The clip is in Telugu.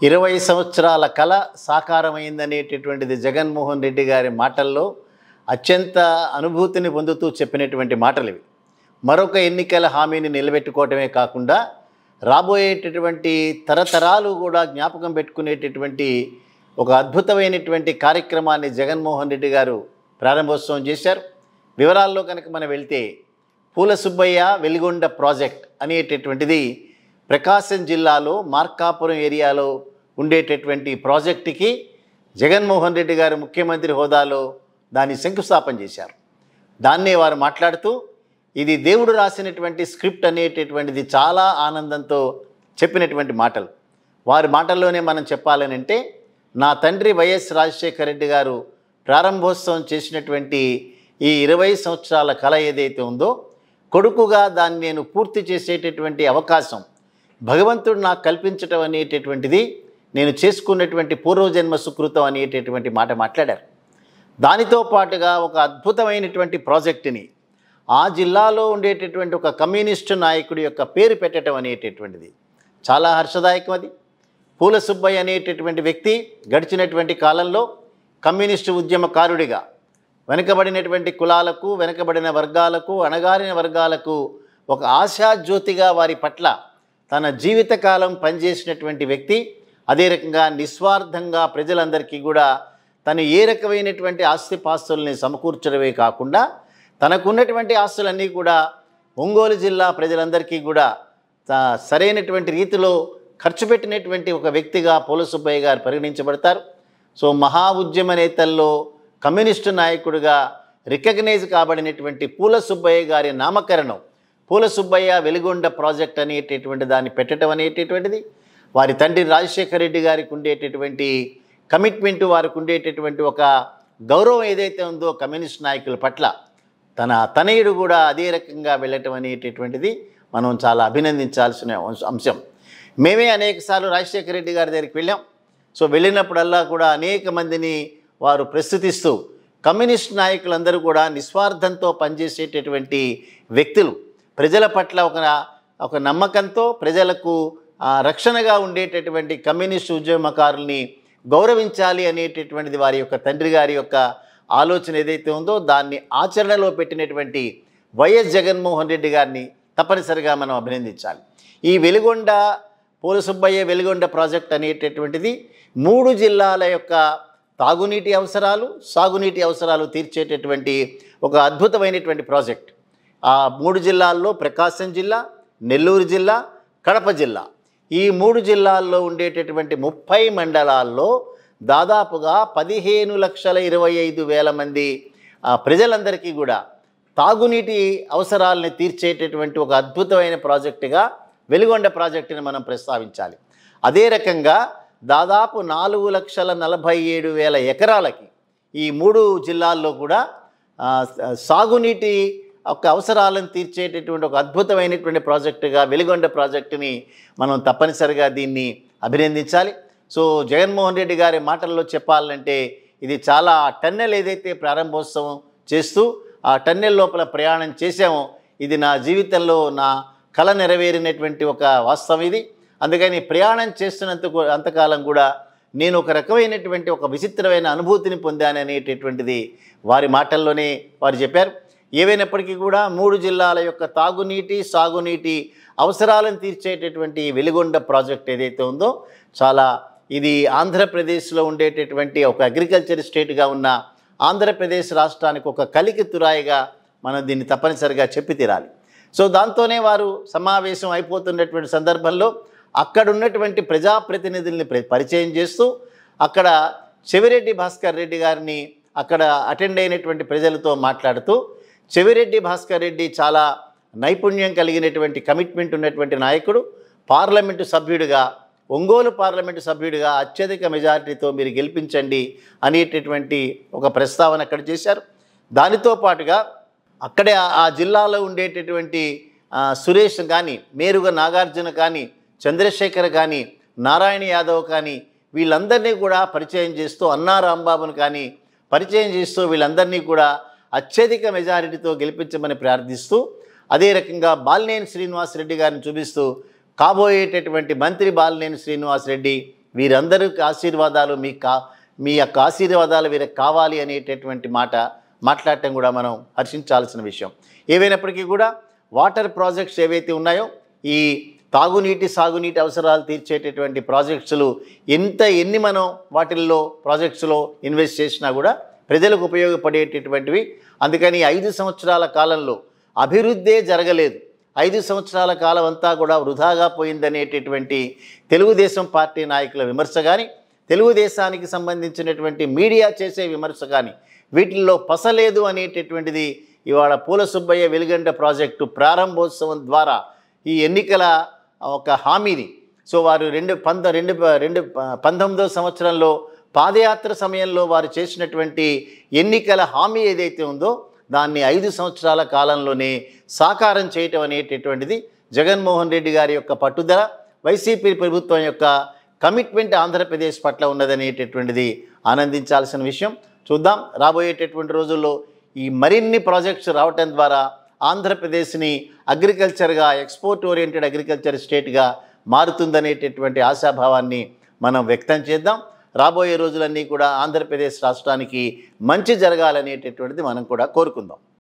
20 సంవత్సరాల కళ సాకారమైందనేటటువంటిది జగన్మోహన్ రెడ్డి గారి మాటల్లో అత్యంత అనుభూతిని పొందుతూ చెప్పినటువంటి మాటలు ఇవి. మరొక ఎన్నికల హామీని నిలబెట్టుకోవటమే కాకుండా రాబోయేటటువంటి తరతరాలు కూడా జ్ఞాపకం పెట్టుకునేటటువంటి ఒక అద్భుతమైనటువంటి కార్యక్రమాన్ని జగన్మోహన్ రెడ్డి గారు ప్రారంభోత్సవం చేశారు. వివరాల్లో కనుక మనం వెళ్తే పూల సుబ్బయ్య వెలిగొండ ప్రాజెక్ట్ అనేటటువంటిది ప్రకాశం జిల్లాలో మార్కాపురం ఏరియాలో ఉండేటటువంటి ప్రాజెక్టుకి జగన్మోహన్ రెడ్డి గారు ముఖ్యమంత్రి హోదాలో దాన్ని శంకుస్థాపన చేశారు. దాన్నే వారు మాట్లాడుతూ ఇది దేవుడు రాసినటువంటి స్క్రిప్ట్ అనేటటువంటిది చాలా ఆనందంతో చెప్పినటువంటి మాటలు. వారి మాటల్లోనే మనం చెప్పాలనంటే నా తండ్రి వైఎస్ రాజశేఖర రెడ్డి గారు ప్రారంభోత్సవం చేసినటువంటి ఈ 20 సంవత్సరాల కళ ఏదైతే ఉందో కొడుకుగా దాన్ని నేను పూర్తి చేసేటటువంటి అవకాశం భగవంతుడు నాకు కల్పించటం అనేటటువంటిది నేను చేసుకున్నటువంటి పూర్వజన్మ సుకృతం అనేటటువంటి మాట మాట్లాడారు. దానితో పాటుగా ఒక అద్భుతమైనటువంటి ప్రాజెక్టుని ఆ జిల్లాలో ఉండేటటువంటి ఒక కమ్యూనిస్టు నాయకుడి యొక్క పేరు పెట్టడం అనేటటువంటిది చాలా హర్షదాయకం. అది పూల సుబ్బయ్య అనేటటువంటి వ్యక్తి గడిచినటువంటి కాలంలో కమ్యూనిస్టు ఉద్యమకారుడిగా వెనుకబడినటువంటి కులాలకు, వెనుకబడిన వర్గాలకు, అణగారిన వర్గాలకు ఒక ఆశాజ్యోతిగా వారి పట్ల తన జీవితకాలం పనిచేసినటువంటి వ్యక్తి. అదే రకంగా నిస్వార్థంగా ప్రజలందరికీ కూడా తను ఏ రకమైనటువంటి ఆస్తిపాస్తుల్ని సమకూర్చడమే కాకుండా తనకున్నటువంటి ఆస్తులన్నీ కూడా ఒంగోలు జిల్లా ప్రజలందరికీ కూడా సరైనటువంటి రీతిలో ఖర్చు పెట్టినటువంటి ఒక వ్యక్తిగా పూల సుబ్బయ్య గారు పరిగణించబడతారు. సో మహా ఉద్యమ నేతల్లో కమ్యూనిస్టు నాయకుడిగా రికగ్నైజ్ కాబడినటువంటి పూల సుబ్బయ్య గారి నామకరణం పూల సుబ్బయ్య వెలిగొండ ప్రాజెక్ట్ అనేటటువంటి దాన్ని పెట్టడం అనేటటువంటిది వారి తండ్రి రాజశేఖర రెడ్డి గారికి ఉండేటటువంటి కమిట్మెంటు, వారికి ఉండేటటువంటి ఒక గౌరవం ఏదైతే ఉందో కమ్యూనిస్ట్ నాయకుల పట్ల తన తనయుడు కూడా అదే రకంగా వెళ్ళటం అనేటటువంటిది మనం చాలా అభినందించాల్సిన అంశం. మేమే అనేకసార్లు రాజశేఖర రెడ్డి గారి దగ్గరికి వెళ్ళాం. సో వెళ్ళినప్పుడల్లా కూడా అనేక మందిని వారు ప్రస్తుతిస్తూ కమ్యూనిస్ట్ నాయకులందరూ కూడా నిస్వార్థంతో పనిచేసేటటువంటి వ్యక్తులు, ప్రజల పట్ల ఒక నమ్మకంతో ప్రజలకు రక్షణగా ఉండేటటువంటి కమ్యూనిస్టు ఉద్యమకారుల్ని గౌరవించాలి అనేటటువంటిది వారి యొక్క తండ్రి గారి యొక్క ఆలోచన ఏదైతే ఉందో దాన్ని ఆచరణలో పెట్టినటువంటి వైఎస్ జగన్మోహన్ రెడ్డి గారిని తప్పనిసరిగా మనం అభినందించాలి. ఈ వెలిగొండ పూల సుబ్బయ్య వెలిగొండ ప్రాజెక్ట్ అనేటటువంటిది 3 జిల్లాల యొక్క తాగునీటి అవసరాలు, సాగునీటి అవసరాలు తీర్చేటటువంటి ఒక అద్భుతమైనటువంటి ప్రాజెక్ట్. ఆ 3 జిల్లాల్లో ప్రకాశం జిల్లా, నెల్లూరు జిల్లా, కడప జిల్లా, ఈ 3 జిల్లాల్లో ఉండేటటువంటి 30 మండలాల్లో దాదాపుగా 15,25,000 మంది ప్రజలందరికీ కూడా తాగునీటి అవసరాలని తీర్చేటటువంటి ఒక అద్భుతమైన ప్రాజెక్టుగా వెలిగొండ ప్రాజెక్టుని మనం ప్రస్తావించాలి. అదే రకంగా దాదాపు 4,47,000 ఎకరాలకి ఈ 3 జిల్లాల్లో కూడా సాగునీటి ఒక అవసరాలను తీర్చేటటువంటి ఒక అద్భుతమైనటువంటి ప్రాజెక్టుగా వెలిగొండ ప్రాజెక్టుని మనం తప్పనిసరిగా దీన్ని అభినందించాలి. సో జగన్మోహన్ రెడ్డి గారి మాటల్లో చెప్పాలంటే ఇది చాలా టన్నెల్ ఏదైతే ప్రారంభోత్సవం చేస్తూ ఆ టన్నెల్ లోపల ప్రయాణం చేసామో ఇది నా జీవితంలో నా కళ నెరవేరినటువంటి ఒక వాస్తవం ఇది. అందుకని ప్రయాణం అంతకాలం కూడా నేను ఒక రకమైనటువంటి ఒక విచిత్రమైన అనుభూతిని పొందాను అనేటటువంటిది వారి మాటల్లోనే వారు చెప్పారు. ఏవైనప్పటికీ కూడా 3 జిల్లాల యొక్క తాగునీటి, సాగునీటి అవసరాలను తీర్చేటటువంటి వెలిగొండ ప్రాజెక్ట్ ఏదైతే ఉందో చాలా ఇది ఆంధ్రప్రదేశ్లో ఉండేటటువంటి ఒక అగ్రికల్చర్ స్టేట్గా ఉన్న ఆంధ్రప్రదేశ్ రాష్ట్రానికి ఒక కలికి తురాయిగా మనం దీన్ని తప్పనిసరిగా చెప్పి తీరాలి. సో దాంతోనే వారు సమావేశం అయిపోతున్నటువంటి సందర్భంలో అక్కడ ఉన్నటువంటి ప్రజాప్రతినిధుల్ని పరిచయం చేస్తూ అక్కడ చెవిరెడ్డి భాస్కర్ రెడ్డి గారిని అక్కడ అటెండ్ అయినటువంటి ప్రజలతో మాట్లాడుతూ చెవిరెడ్డి భాస్కర్ రెడ్డి చాలా నైపుణ్యం కలిగినటువంటి కమిట్మెంట్ ఉన్నటువంటి నాయకుడు, పార్లమెంటు సభ్యుడిగా ఒంగోలు పార్లమెంటు సభ్యుడిగా అత్యధిక మెజారిటీతో మీరు గెలిపించండి అనేటటువంటి ఒక ప్రస్తావన అక్కడ చేశారు. దానితో పాటుగా అక్కడే ఆ జిల్లాలో ఉండేటటువంటి సురేష్ కానీ, మేరుగ నాగార్జున కానీ, చంద్రశేఖర్ కానీ, నారాయణ యాదవ్ కానీ వీళ్ళందరినీ కూడా పరిచయం చేస్తూ అన్నా రాంబాబును కానీ పరిచయం చేస్తూ వీళ్ళందరినీ కూడా అత్యధిక మెజారిటీతో గెలిపించమని ప్రార్థిస్తూ అదే రకంగా బాలినేని శ్రీనివాసరెడ్డి గారిని చూపిస్తూ కాబోయేటటువంటి మంత్రి బాలినేని శ్రీనివాసరెడ్డి వీరందరికీ ఆశీర్వాదాలు మీ యొక్క ఆశీర్వాదాలు వీరికి కావాలి అనేటటువంటి మాట మాట్లాడటం కూడా మనం హర్షించాల్సిన విషయం. ఏవైనప్పటికీ కూడా వాటర్ ప్రాజెక్ట్స్ ఏవైతే ఉన్నాయో ఈ తాగునీటి సాగునీటి అవసరాలు తీర్చేటటువంటి ప్రాజెక్ట్స్లు ఎన్ని మనం వాటిల్లో ప్రాజెక్ట్స్లో ఇన్వెస్ట్ చేసినా కూడా ప్రజలకు ఉపయోగపడేటటువంటివి. అందుకని 5 సంవత్సరాల కాలంలో అభివృద్ధే జరగలేదు, 5 సంవత్సరాల కాలం అంతా కూడా వృధాగా పోయిందనేటటువంటి తెలుగుదేశం పార్టీ నాయకుల విమర్శ కానీ, తెలుగుదేశానికి సంబంధించినటువంటి మీడియా చేసే విమర్శ కానీ వీటిల్లో పసలేదు అనేటటువంటిది ఇవాళ పూల సుబ్బయ్య వెలుగండ ప్రాజెక్టు ప్రారంభోత్సవం ద్వారా ఈ ఎన్నికల ఒక హామీని వారు 2019వ సంవత్సరంలో పాదయాత్ర సమయంలో వారు చేసినటువంటి ఎన్నికల హామీ ఏదైతే ఉందో దాన్ని 5 సంవత్సరాల కాలంలోనే సాకారం చేయటం అనేటటువంటిది జగన్మోహన్ రెడ్డి గారి యొక్క పట్టుదల, వైసీపీ ప్రభుత్వం యొక్క కమిట్మెంట్ ఆంధ్రప్రదేశ్ పట్ల ఉన్నదనేటటువంటిది ఆనందించాల్సిన విషయం. చూద్దాం రాబోయేటటువంటి రోజుల్లో ఈ మరిన్ని ప్రాజెక్ట్స్ రావటం ద్వారా ఆంధ్రప్రదేశ్ని అగ్రికల్చర్గా ఎక్స్పోర్ట్ ఓరియంటెడ్ అగ్రికల్చర్ స్టేట్గా మారుతుందనేటటువంటి ఆశాభావాన్ని మనం వ్యక్తం చేద్దాం. రాబోయే రోజులన్నీ కూడా ఆంధ్రప్రదేశ్ రాష్ట్రానికి మంచి జరగాలనేటటువంటిది మనం కూడా కోరుకుందాం.